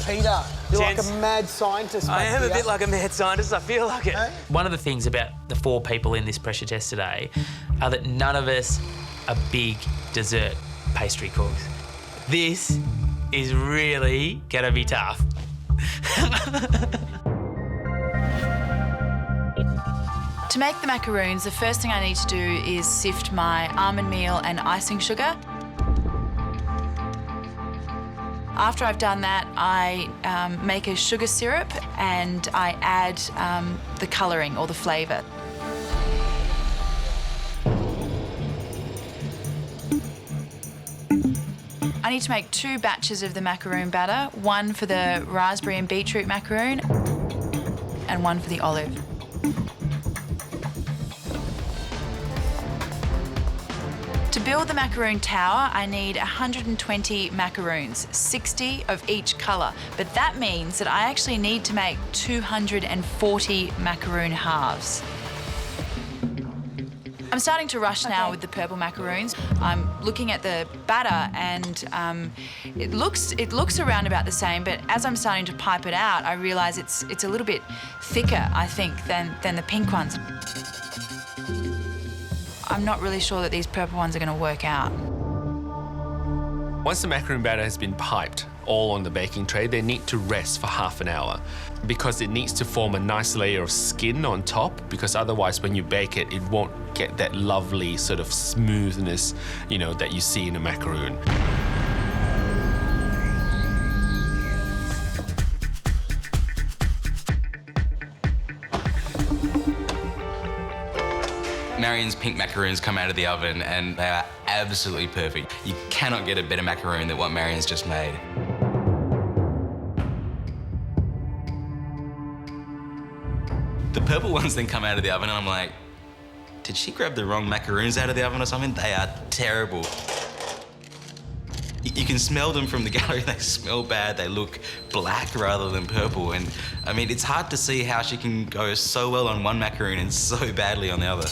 Peter, you're like Gents, a mad scientist. I am here. a bit like a mad scientist, I feel like it. Hey? One of the things about the 4 people in this pressure test today are that none of us are big dessert pastry cooks. This is really gonna be tough. To make the macaroons, the first thing I need to do is sift my almond meal and icing sugar. After I've done that, I make a sugar syrup and I add the colouring or the flavour. I need to make 2 batches of the macaroon batter, one for the raspberry and beetroot macaroon and one for the olive. To build the macaroon tower, I need 120 macaroons, 60 of each colour, but that means that I actually need to make 240 macaroon halves. I'm starting to rush now with the purple macaroons. I'm looking at the batter and it looks around about the same, but as I'm starting to pipe it out, I realise it's a little bit thicker, I think, than the pink ones. I'm not really sure that these purple ones are going to work out. Once the macaroon batter has been piped all on the baking tray, they need to rest for half an hour because it needs to form a nice layer of skin on top, because otherwise when you bake it, it won't get that lovely sort of smoothness, you know, that you see in a macaroon. Marion's pink macaroons come out of the oven and they are absolutely perfect. You cannot get a better macaroon than what Marion's just made. The purple ones then come out of the oven and I'm like, did she grab the wrong macaroons out of the oven or something? They are terrible. You can smell them from the gallery. They smell bad. They look black rather than purple. And I mean, it's hard to see how she can go so well on one macaroon and so badly on the other.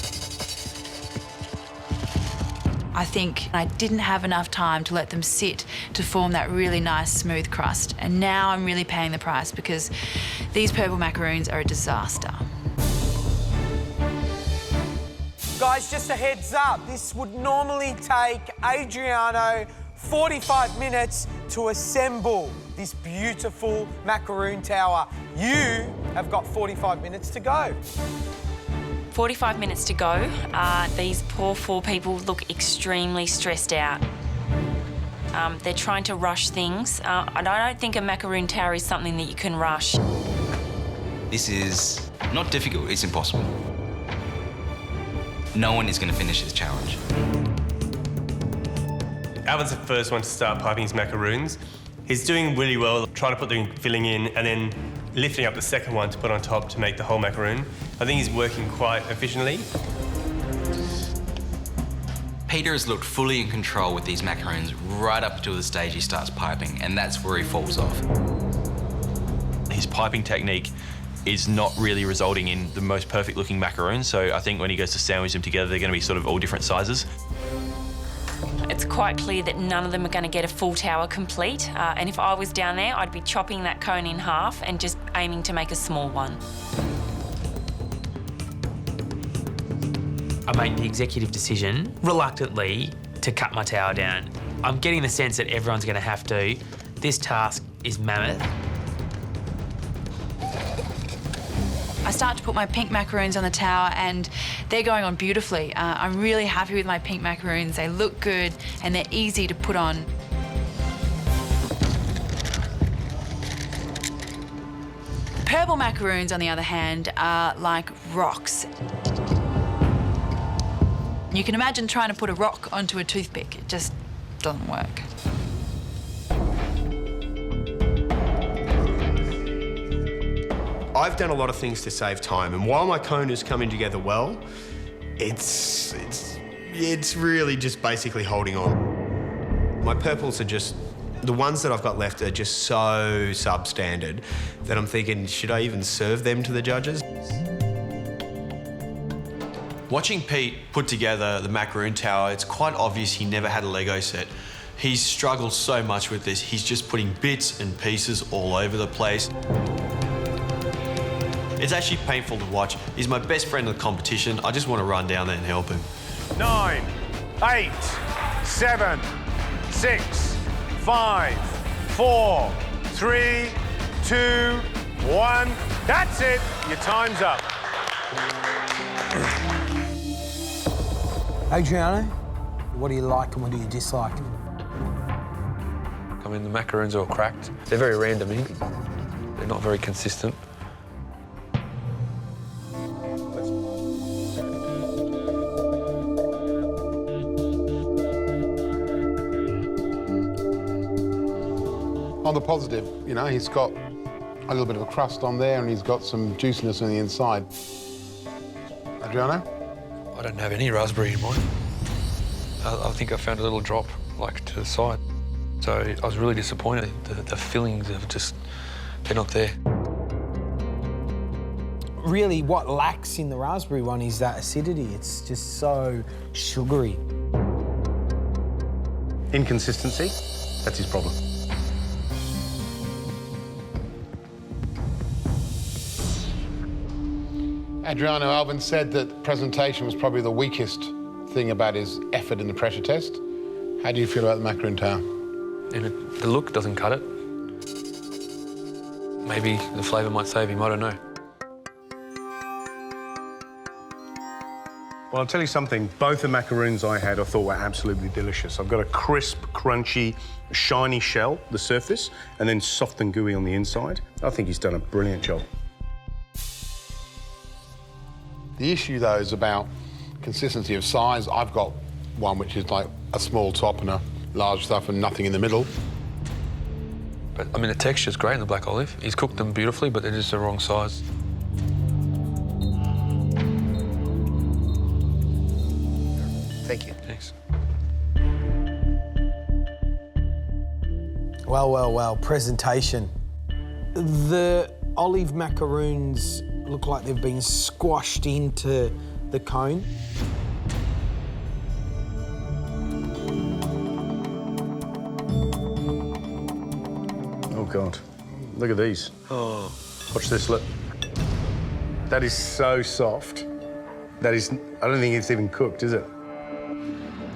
I think I didn't have enough time to let them sit to form that really nice smooth crust. And now I'm really paying the price because these purple macaroons are a disaster. Guys, just a heads up, this would normally take Adriano 45 minutes to assemble this beautiful macaroon tower. You have got 45 minutes to go. 45 minutes to go. These poor 4 people look extremely stressed out. They're trying to rush things. I don't think a macaroon tower is something that you can rush. This is not difficult, it's impossible. No one is going to finish this challenge. Alvin's the first one to start piping his macaroons. He's doing really well, trying to put the filling in and then lifting up the second one to put on top to make the whole macaroon. I think he's working quite efficiently. Peter has looked fully in control with these macaroons right up until the stage he starts piping, and that's where he falls off. His piping technique is not really resulting in the most perfect looking macaroons, so I think when he goes to sandwich them together, they're going to be sort of all different sizes. It's quite clear that none of them are going to get a full tower complete, and if I was down there, I'd be chopping that cone in half and just aiming to make a small one. I made the executive decision, reluctantly, to cut my tower down. I'm getting the sense that everyone's going to have to. This task is mammoth. I start to put my pink macaroons on the tower and they're going on beautifully. I'm really happy with my pink macaroons. They look good and they're easy to put on. Purple macaroons, on the other hand, are like rocks. You can imagine trying to put a rock onto a toothpick. It just doesn't work. I've done a lot of things to save time, and while my cone is coming together well, it's really just basically holding on. My purples are just, the ones that I've got left are just so substandard that I'm thinking, should I even serve them to the judges? Watching Pete put together the macaroon tower, it's quite obvious he never had a Lego set. He's struggled so much with this. He's just putting bits and pieces all over the place. It's actually painful to watch. He's my best friend in the competition. I just want to run down there and help him. 9, 8, 7, 6, 5, 4, 3, 2, 1. That's it. Your time's up. Adriano, what do you like and what do you dislike? I mean, the macaroons are all cracked. They're very random. They're not very consistent. On the positive, you know, he's got a little bit of a crust on there and he's got some juiciness on the inside. Adriano? I don't have any raspberry in mine. I think I found a little drop, like, to the side. So I was really disappointed. The fillings have just, they're not there. Really, what lacks in the raspberry one is that acidity. It's just so sugary. Inconsistency, that's his problem. Adriano, Alvin said that presentation was probably the weakest thing about his effort in the pressure test. How do you feel about the macaroon tower? The look doesn't cut it. Maybe the flavour might save him, I don't know. Well, I'll tell you something. Both the macaroons I had I thought were absolutely delicious. I've got a crisp, crunchy, shiny shell, the surface, and then soft and gooey on the inside. I think he's done a brilliant job. The issue, though, is about consistency of size. I've got one which is like a small top and a large stuff and nothing in the middle. But, I mean, the texture's great in the black olive. He's cooked them beautifully, but they're just the wrong size. Thank you. Thanks. Well, presentation. The olive macaroons look like they've been squashed into the cone. Oh, God. Look at these. Oh. Watch this, look. That is so soft. That is... I don't think it's even cooked, is it? I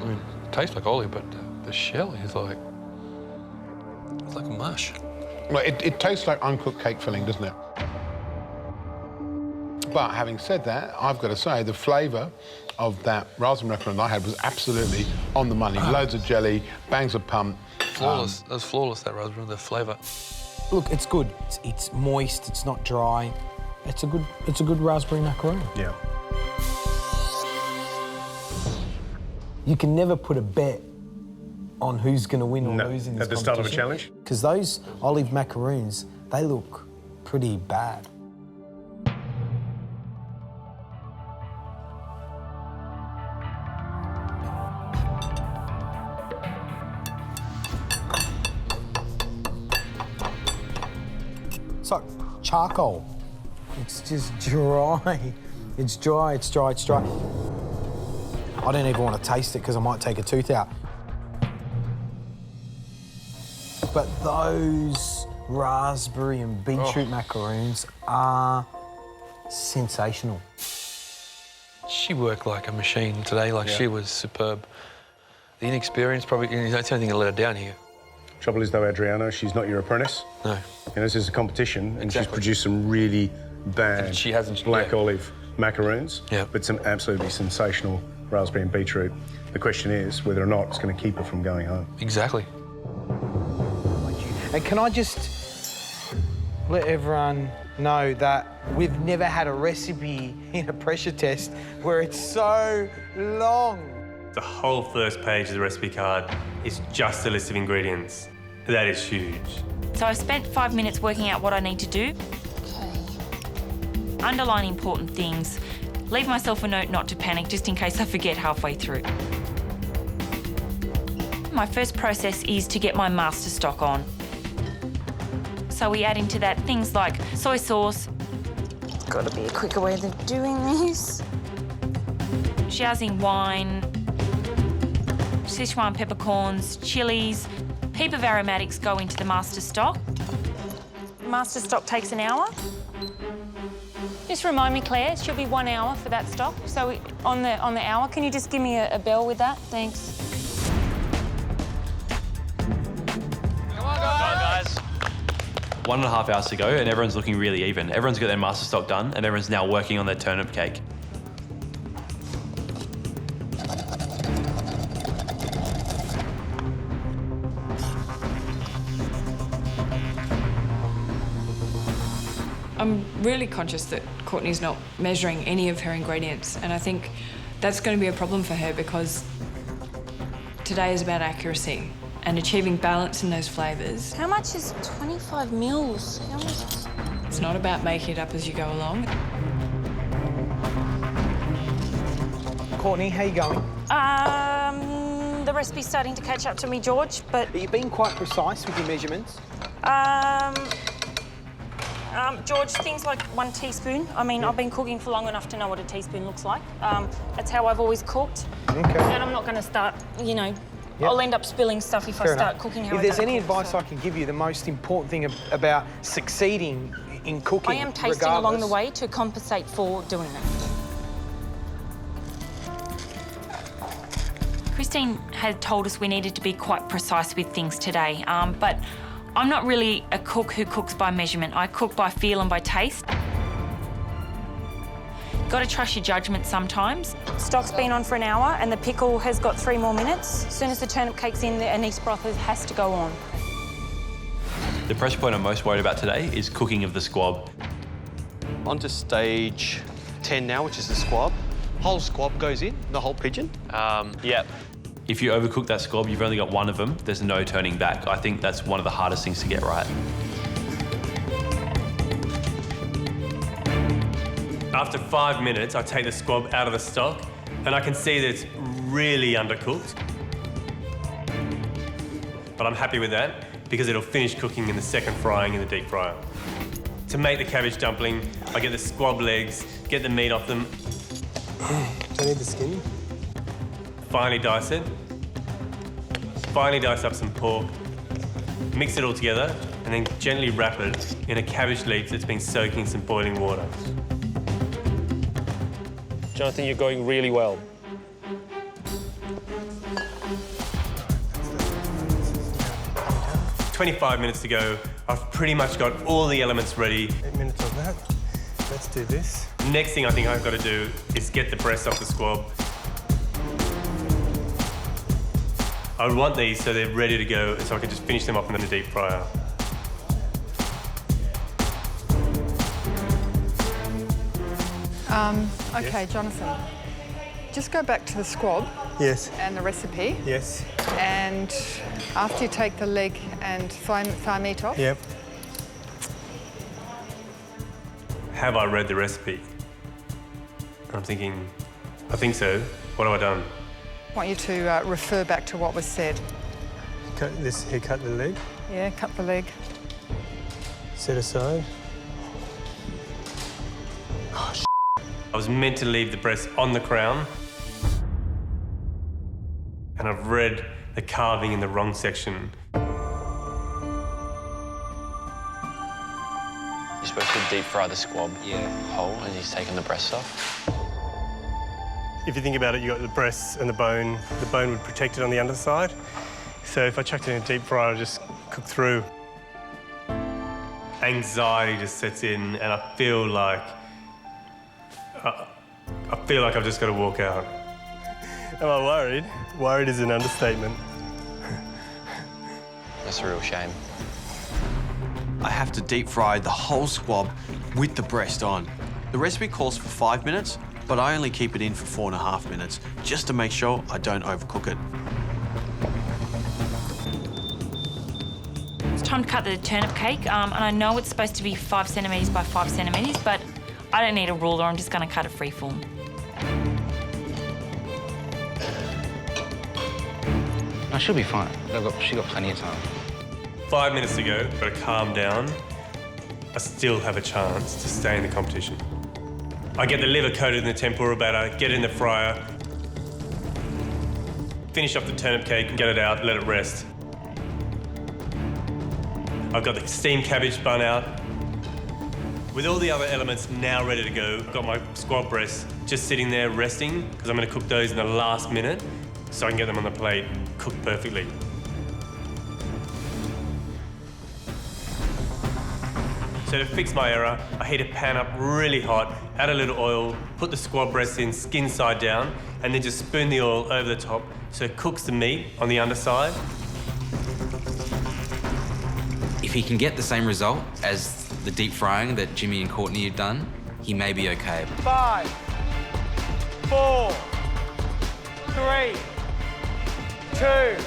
mean, it tastes like olive, but the shell is like... It's like a mush. Well, it tastes like uncooked cake filling, doesn't it? But having said that, I've got to say the flavour of that raspberry macaron I had was absolutely on the money. Loads of jelly, bangs of pump. Flawless. That was flawless, that raspberry, the flavour. Look, it's good. It's moist, it's not dry. It's a good raspberry macaron. Yeah. You can never put a bet on who's going to win or lose in this competition. At the start of a challenge? Because those olive macaroons, they look pretty bad. It's like charcoal. It's just dry. It's dry, it's dry, it's dry. I don't even want to taste it because I might take a tooth out. But those raspberry and beetroot macaroons are sensational. She worked like a machine today, like she was superb. The inexperience probably, that's the only thing that let her down here. Trouble is, though, Adriano, she's not your apprentice. No. You know, this is a competition, and she's Exactly. produced some really bad She hasn't- black yeah. olive macaroons, Yeah. but some absolutely sensational raspberry and beetroot. The question is whether or not it's going to keep her from going home. Exactly. And can I just let everyone know that we've never had a recipe in a pressure test where it's so long. The whole first page of the recipe card is just a list of ingredients. That is huge. So I've spent 5 minutes working out what I need to do. Underline important things. Leave myself a note not to panic just in case I forget halfway through. My first process is to get my master stock on. So we add into that things like soy sauce. Gotta be a quicker way than doing this. Xiaoxing wine. Sichuan peppercorns, chilies, heap of aromatics go into the master stock. Master stock takes an hour. Just remind me, Claire, it should be 1 hour for that stock. So on the hour, can you just give me a bell with that? Thanks. Come on, guys. 1.5 hours to go, and everyone's looking really even. Everyone's got their master stock done, and everyone's now working on their turnip cake. I'm really conscious that Courtney's not measuring any of her ingredients, and I think that's going to be a problem for her because today is about accuracy and achieving balance in those flavours. How much is 25 mils? How much is... It's not about making it up as you go along. Courtney, how you going? The recipe's starting to catch up to me, George, but... Are you being quite precise with your measurements? George, things like 1 teaspoon. I mean, I've been cooking for long enough to know what a teaspoon looks like. That's how I've always cooked. Okay. And I'm not going to start, you know, I'll end up spilling stuff if I start cooking how I If there's any cook, advice I can give you, the most important thing about succeeding in cooking, I am tasting along the way to compensate for doing that. Christine had told us we needed to be quite precise with things today, but I'm not really a cook who cooks by measurement. I cook by feel and by taste. Got to trust your judgment sometimes. Stock's been on for an hour and the pickle has got 3 more minutes. As soon as the turnip cake's in, the anise broth has to go on. The pressure point I'm most worried about today is cooking of the squab. On to stage 10 now, which is the squab. Whole squab goes in, the whole pigeon. Yeah. If you overcook that squab, you've only got 1 of them, there's no turning back. I think that's one of the hardest things to get right. After 5 minutes, I take the squab out of the stock, and I can see that it's really undercooked. But I'm happy with that, because it'll finish cooking in the second frying in the deep fryer. To make the cabbage dumpling, I get the squab legs, get the meat off them. Do I need the skin? Finely dice it. Finely dice up some pork. Mix it all together, and then gently wrap it in a cabbage leaf that's been soaking in some boiling water. Jonathan, you're going really well. "25 minutes to go. I've pretty much got all the elements ready. 8 minutes of that. Let's do this. Next thing I think I've got to do is get the breast off the squab. I want these so they're ready to go, so I can just finish them off in the deep fryer. Okay, Jonathan, just go back to the squab. Yes. And the recipe. Yes. And after you take the leg and thigh meat off. Yep. Have I read the recipe? I'm thinking, I think so. What have I done? I want you to refer back to what was said. Cut the leg. Yeah, cut the leg. Set aside. I was meant to leave the breast on the crown, and I've read the carving in the wrong section. You're supposed to deep fry the squab whole, and he's taking the breast off. If you think about it, you got the breast and the bone. The bone would protect it on the underside. So if I chucked it in a deep fryer, it'll just cook through. Anxiety just sets in, and I feel like I've just got to walk out. Am I worried? Worried is an understatement. That's a real shame. I have to deep fry the whole squab with the breast on. The recipe calls for 5 minutes, but I only keep it in for 4.5 minutes, just to make sure I don't overcook it. It's time to cut the turnip cake, and I know it's supposed to be 5 centimetres by 5 centimetres, but I don't need a ruler, I'm just going to cut it freeform. I should be fine. She got plenty of time. 5 minutes to go, got to calm down. I still have a chance to stay in the competition. I get the liver coated in the tempura batter, get it in the fryer. finish off the turnip cake, get it out, let it rest. I've got the steamed cabbage spun out. With all the other elements now ready to go, I've got my squab breasts just sitting there resting because I'm going to cook those in the last minute so I can get them on the plate, cooked perfectly. So to fix my error, I heat a pan up really hot, add a little oil, put the squab breasts in skin side down, and then just spoon the oil over the top so it cooks the meat on the underside. If he can get the same result as the deep frying that Jimmy and Courtney had done, he may be okay. 5, 4, 3, 2,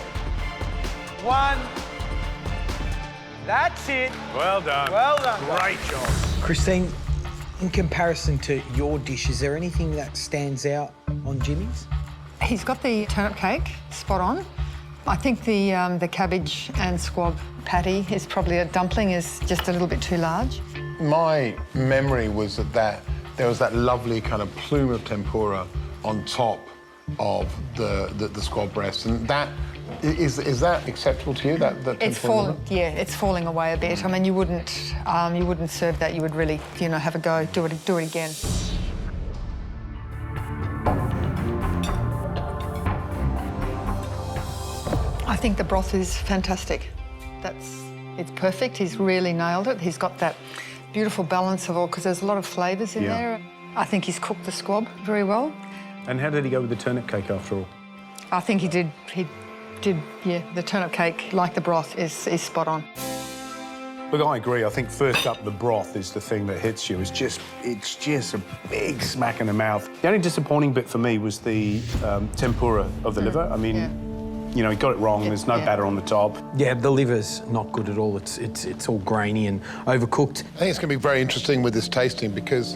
1. That's it. Well done. Well done. Great job. Christine, in comparison to your dish, is there anything that stands out on Jimmy's? He's got the turnip cake spot on. I think the cabbage and squab patty is probably a dumpling is just a little bit too large. My memory was that there was that lovely kind of plume of tempura on top of the squab breast, and that is that acceptable to you? That It's falling away a bit. I mean, you wouldn't serve that. You would really, have a go, do it again. I think the broth is fantastic. It's perfect. He's really nailed it. He's got that beautiful balance of all, because there's a lot of flavours in there. I think he's cooked the squab very well. And how did he go with the turnip cake after all? I think he did, the turnip cake, like the broth, is spot on. Look, I agree. I think first up, the broth is the thing that hits you. It's just a big smack in the mouth. The only disappointing bit for me was the tempura of the liver. I mean, he got it wrong. There's no batter on the top. Yeah, the liver's not good at all. It's all grainy and overcooked. I think it's going to be very interesting with this tasting because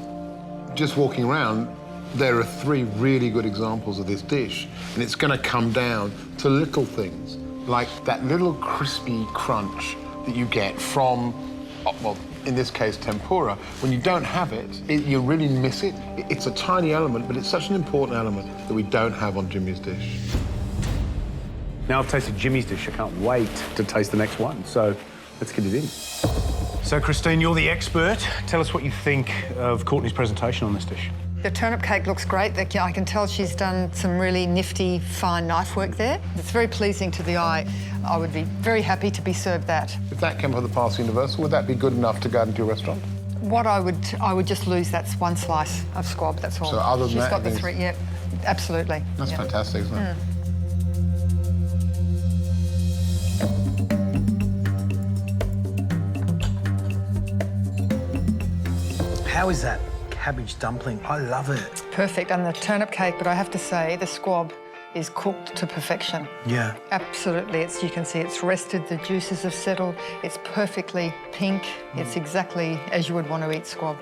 just walking around, there are 3 really good examples of this dish, and it's going to come down to little things, like that little crispy crunch that you get from, well, in this case, tempura. When you don't have it, you really miss it. It's a tiny element, but it's such an important element that we don't have on Jimmy's dish. Now I've tasted Jimmy's dish, I can't wait to taste the next one. So let's get it in. So, Christine, you're the expert. Tell us what you think of Courtney's presentation on this dish. The turnip cake looks great. I can tell she's done some really nifty, fine knife work there. It's very pleasing to the eye. I would be very happy to be served that. If that came from the Past Universal, would that be good enough to go into your restaurant? What I would just lose that's one slice of squab, that's all. So other than she's that, got the 3, yeah, absolutely. That's fantastic, isn't it? How is that cabbage dumpling? I love it. Perfect, and the turnip cake, but I have to say the squab is cooked to perfection. Yeah. Absolutely, you can see it's rested, the juices have settled, it's perfectly pink, it's exactly as you would want to eat squab.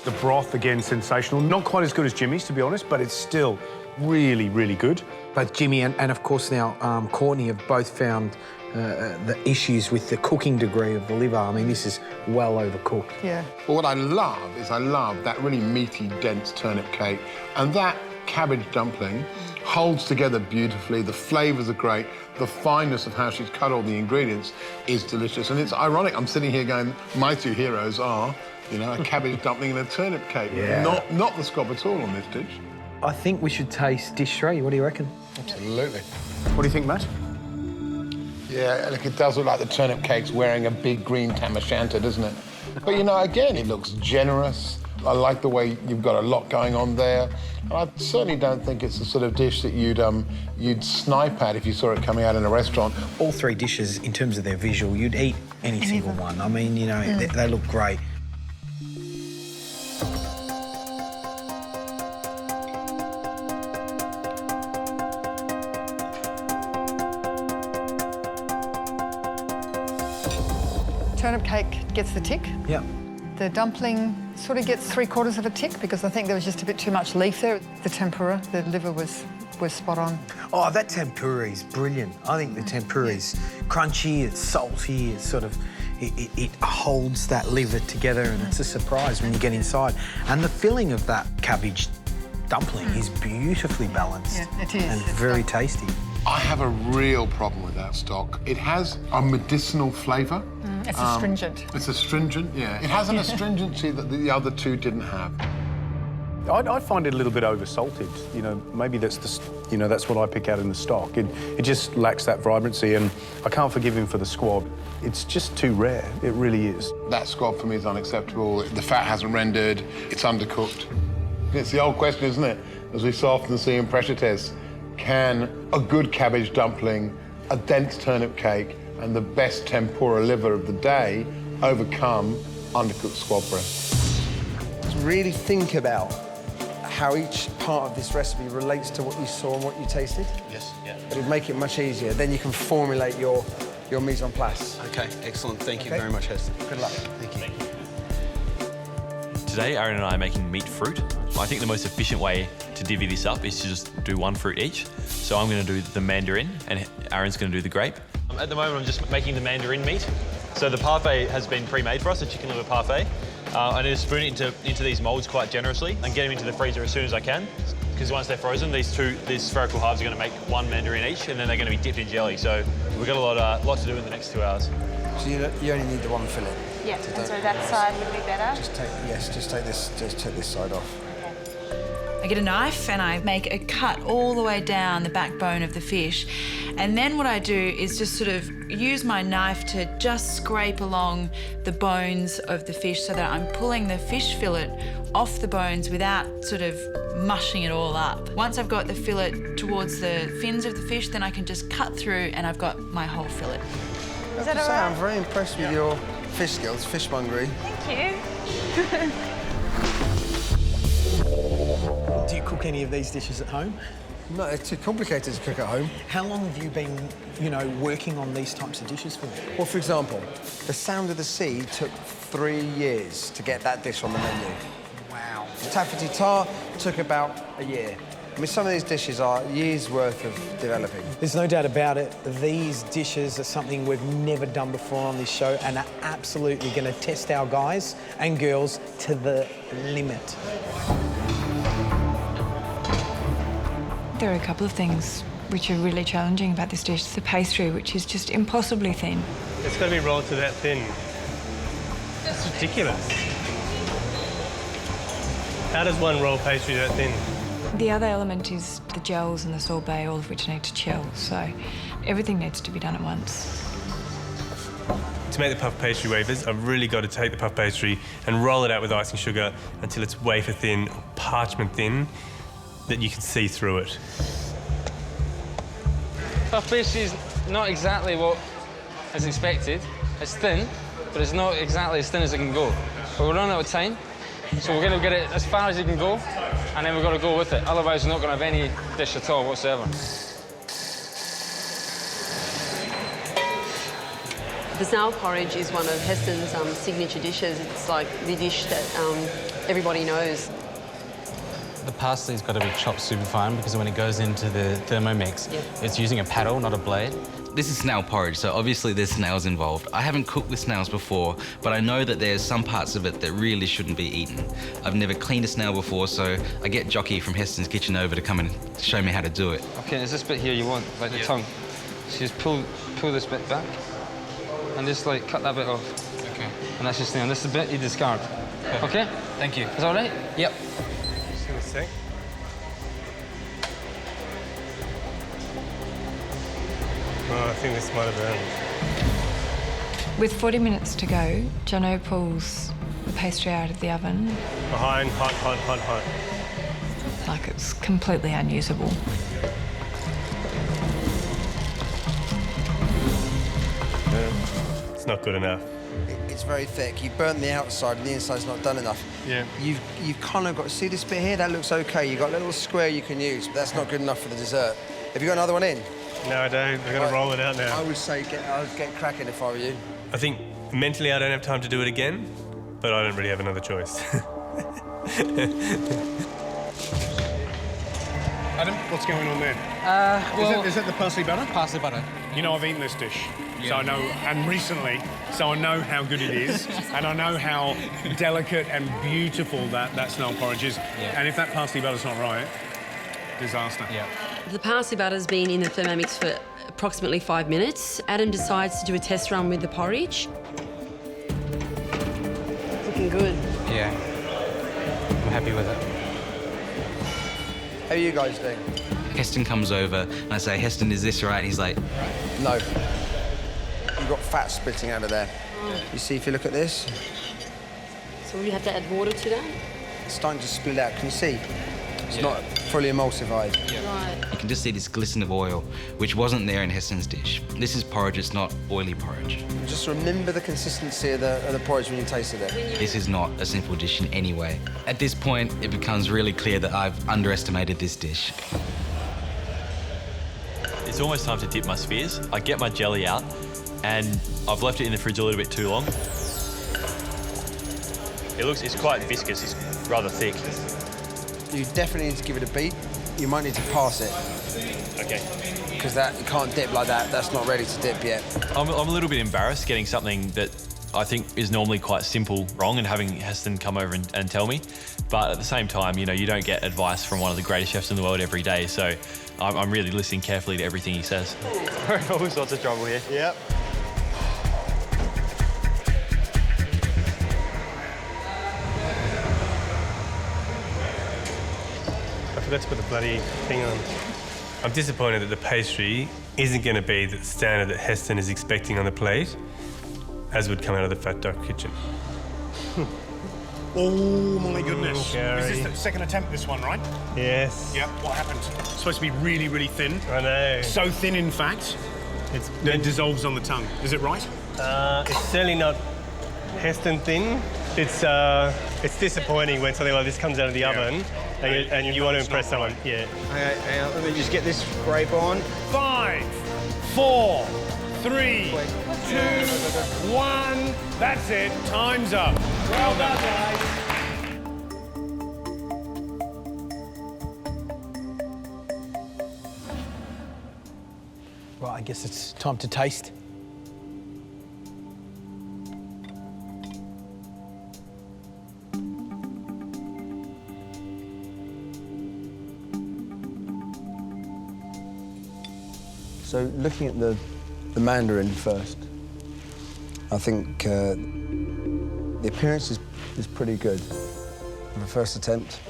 The broth, again, sensational. Not quite as good as Jimmy's, to be honest, but it's still really, really good. Both Jimmy and of course now Courtney have both found the issues with the cooking degree of the liver. I mean, this is well overcooked. Yeah. But what I love is that really meaty, dense turnip cake, and that cabbage dumpling holds together beautifully. The flavours are great. The fineness of how she's cut all the ingredients is delicious. And it's ironic, I'm sitting here going, my 2 heroes are, a cabbage dumpling and a turnip cake. Yeah. Not the squab at all on this dish. I think we should taste dish 3. What do you reckon? Absolutely. What do you think, Matt? Yeah, look, it does look like the turnip cake's wearing a big green tam o' shanter, doesn't it? But, again, it looks generous. I like the way you've got a lot going on there. And I certainly don't think it's the sort of dish that you'd snipe at if you saw it coming out in a restaurant. All 3 dishes, in terms of their visual, you'd eat any single one. I mean, they look great. Turnip cake gets the tick. Yeah. The dumpling sort of gets 3/4 of a tick because I think there was just a bit too much leaf there. The tempura, the liver was spot on. Oh, that tempura is brilliant. I think the tempura is crunchy, it's salty, it's sort of, it holds that liver together and it's a surprise when you get inside. And the filling of that cabbage dumpling is beautifully balanced. Yeah, it is. And very tasty. I have a real problem with that stock. It has a medicinal flavour. It's astringent. It's astringent, yeah. It has an astringency that the other two didn't have. I find it a little bit over-salted. You know, maybe that's that's what I pick out in the stock. It just lacks that vibrancy, and I can't forgive him for the squab. It's just too rare. It really is. That squab for me is unacceptable. The fat hasn't rendered. It's undercooked. It's the old question, isn't it? As we so often see in pressure tests, can a good cabbage dumpling, a dense turnip cake, and the best tempura liver of the day overcome undercooked squab breast? Really think about how each part of this recipe relates to what you saw and what you tasted. Yes, yeah. It'll make it much easier. Then you can formulate your mise en place. Okay, excellent. Thank you very much, Heston. Good luck. Thank you. Today, Aaron and I are making meat fruit. I think the most efficient way to divvy this up is to just do one fruit each. So I'm going to do the mandarin and Aaron's going to do the grape. At the moment, I'm just making the mandarin meat. So the parfait has been pre-made for us, a chicken liver parfait. I need to spoon it into these moulds quite generously and get them into the freezer as soon as I can. Because once they're frozen, these spherical halves are going to make one mandarin each, and then they're going to be dipped in jelly. So we've got a lot to do in the next 2 hours. So you only need the one fillet. Yeah, and so that side would be better. Just take this side off. I get a knife and I make a cut all the way down the backbone of the fish. And then what I do is just sort of use my knife to just scrape along the bones of the fish so that I'm pulling the fish fillet off the bones without sort of mushing it all up. Once I've got the fillet towards the fins of the fish, then I can just cut through and I've got my whole fillet. Is that all right? I'm very impressed with your fish skills, fishmongery. Thank you. Do you cook any of these dishes at home? No, it's too complicated to cook at home. How long have you been, working on these types of dishes for? Well, for example, the Sound of the Sea took 3 years to get that dish on the menu. Wow. Taffety Tar took about a year. I mean, some of these dishes are years' worth of developing. There's no doubt about it. These dishes are something we've never done before on this show and are absolutely going to test our guys and girls to the limit. There are a couple of things which are really challenging about this dish. The pastry, which is just impossibly thin. It's got to be rolled to that thin. It's ridiculous. How does one roll pastry that thin? The other element is the gels and the sorbet, all of which need to chill. So everything needs to be done at once. To make the puff pastry wafers, I've really got to take the puff pastry and roll it out with icing sugar until it's wafer thin, or parchment thin, that you can see through it. Puff pastry is not exactly what is expected. It's thin, but it's not exactly as thin as it can go. But we're running out of time, so we're going to get it as far as it can go, and then we've got to go with it. Otherwise, we're not going to have any dish at all whatsoever. The snail porridge is one of Heston's signature dishes. It's like the dish that everybody knows. The parsley's got to be chopped super fine because when it goes into the Thermomix, it's using a paddle, not a blade. This is snail porridge, so obviously there's snails involved. I haven't cooked with snails before, but I know that there's some parts of it that really shouldn't be eaten. I've never cleaned a snail before, so I get Jockey from Heston's Kitchen over to come and show me how to do it. OK, there's this bit here you want, like the tongue. So you just pull this bit back and just, like, cut that bit off. OK. And that's your snail. This is the bit you discard. OK? Thank you. Is that all right? Yep. Just gonna sec. Oh, I think this might have burned. With 40 minutes to go, Jono pulls the pastry out of the oven. Behind, hot, hot, hot, hot. Like it's completely unusable. It's not good enough. It's very thick. You've burnt the outside and the inside's not done enough. Yeah. You've kind of got, see this bit here? That looks okay. You've got a little square you can use, but that's not good enough for the dessert. Have you got another one in? No, I don't. I've got to roll it out now. I would say I'd get cracking if I were you. I think mentally I don't have time to do it again, but I don't really have another choice. Adam, what's going on there? Is it the parsley butter? Parsley butter. You know, I've eaten this dish, Yeah. so I know, and recently, so I know how good it is, and I know how delicate and beautiful that snail porridge is. Yeah. And if that parsley butter's not right, disaster. Yeah. The parsley butter's been in the Thermomix for approximately 5 minutes. Adam decides to do a test run with the porridge. Looking good. Yeah, I'm happy with it. How are you guys doing? Heston comes over and I say, Heston, is this right? And he's like, No. You've got fat spitting out of there. You see, if you look at this, So will you have to add water to that? it's starting to split out. Can you see? It's not fully emulsified. Right. you can just see this glisten of oil, which wasn't there in Heston's dish. This is porridge, it's not oily porridge. Just remember the consistency of the porridge when you tasted it. This is not a simple dish in any way. At this point, it becomes really clear that I've underestimated this dish. It's almost time to dip my spheres. I get my jelly out, and I've left it in the fridge a little bit too long. It's quite viscous, it's rather thick. You definitely need to give it a beat. You might need to pass it. Okay. Because you can't dip like that. That's not ready to dip yet. I'm a little bit embarrassed getting something that I think is normally quite simple wrong and having Heston come over and tell me. But at the same time, you know, you don't get advice from one of the greatest chefs in the world every day. So I'm really listening carefully to everything he says. We're in all sorts of trouble here. Yep. I forgot to put the bloody thing on. I'm disappointed that the pastry isn't going to be the standard that Heston is expecting on the plate, as would come out of the Fat Duck kitchen. Oh my goodness. Gary. Is this the second attempt, this one, right? Yes. Yep. What happened? It's supposed to be really, really thin. I know. So thin, in fact, it dissolves on the tongue. Is it right? It's certainly not Heston thin. It's disappointing when something like this comes out of the oven and you want to impress someone. Right. Yeah. Okay, hang on, let me just get this scrape on. 5, 4, 3, 2, 1. That's it. Time's up. Well done, guys. Right, I guess it's time to taste. So looking at the mandarin first, I think the appearance is pretty good. For the first attempt,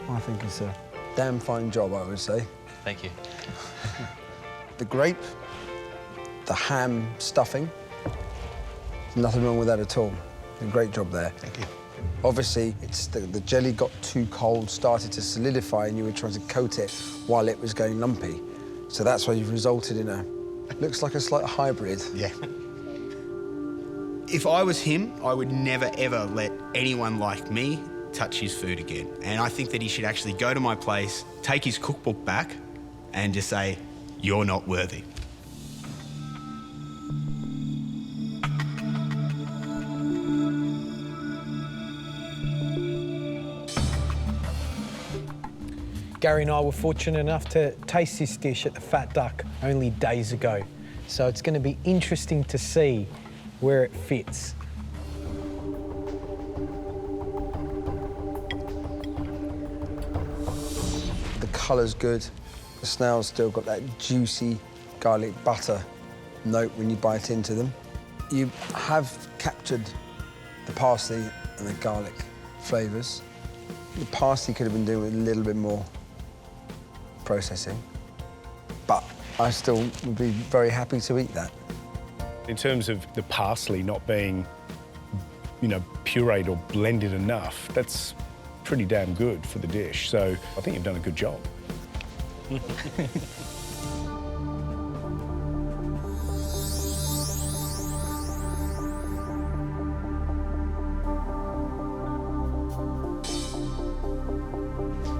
I think it's a damn fine job, I would say. Thank you. The grape, the ham stuffing, there's nothing wrong with that at all. A great job there. Thank you. Obviously, it's the jelly got too cold, started to solidify, and you were trying to coat it while it was going lumpy. So that's why you've resulted in looks like a slight hybrid. Yeah. If I was him, I would never, ever let anyone like me touch his food again. And I think that he should actually go to my place, take his cookbook back, and just say, "You're not worthy." Gary and I were fortunate enough to taste this dish at the Fat Duck only days ago. So it's going to be interesting to see where it fits. The colour's good. The snail's still got that juicy garlic butter note when you bite into them. You have captured the parsley and the garlic flavours. The parsley could have been doing with a little bit more processing, but I still would be very happy to eat that. In terms of the parsley not being, you know, pureed or blended enough, that's pretty damn good for the dish. So I think you've done a good job.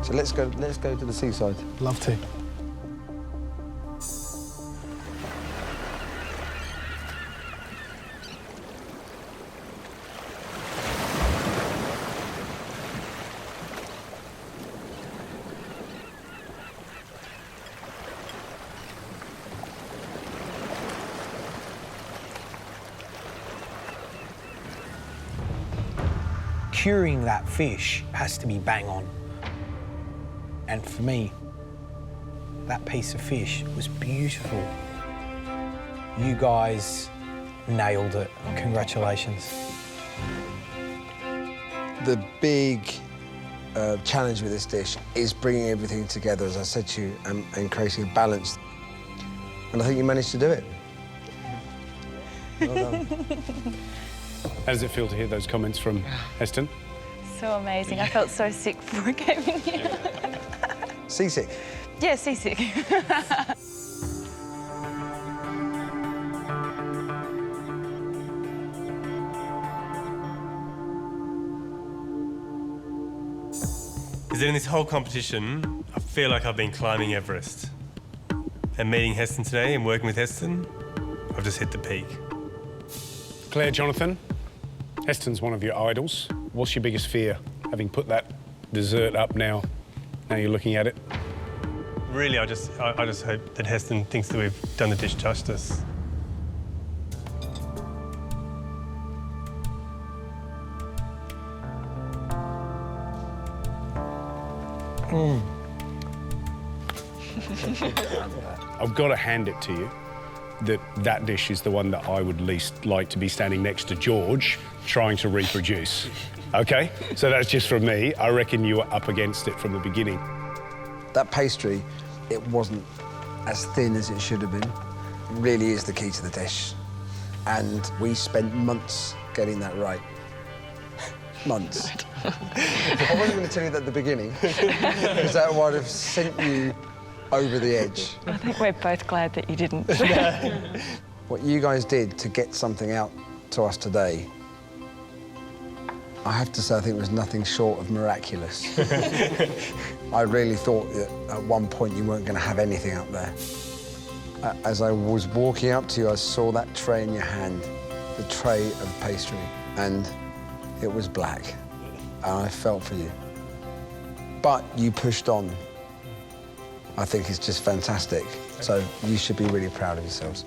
So let's go to the seaside. Love to. Curing that fish has to be bang on. And for me, that piece of fish was beautiful. You guys nailed it. Congratulations. The big challenge with this dish is bringing everything together, as I said to you, and creating a balance. And I think you managed to do it. Well done. How does it feel to hear those comments from Heston? So amazing. I felt so sick before I came in here. Seasick? Yeah, seasick. Is that in this whole competition, I feel like I've been climbing Everest. And meeting Heston today and working with Heston, I've just hit the peak. Claire, Jonathan, Heston's one of your idols. What's your biggest fear, having put that dessert up now you're looking at it? Really, I just hope that Heston thinks that we've done the dish justice. I've got to hand it to you that dish is the one that I would least like to be standing next to George trying to reproduce. OK? So that's just from me. I reckon you were up against it from the beginning. That pastry, it wasn't as thin as it should have been. It really is the key to the dish. And we spent months getting that right. Months. I wasn't going to tell you that at the beginning, because that would have sent you over the edge. I think we're both glad that you didn't. What you guys did to get something out to us today, I have to say I think it was nothing short of miraculous. I really thought that at one point you weren't going to have anything up there. As I was walking up to you, I saw that tray in your hand, the tray of pastry, and it was black, and I felt for you. But you pushed on. I think it's just fantastic. So you should be really proud of yourselves.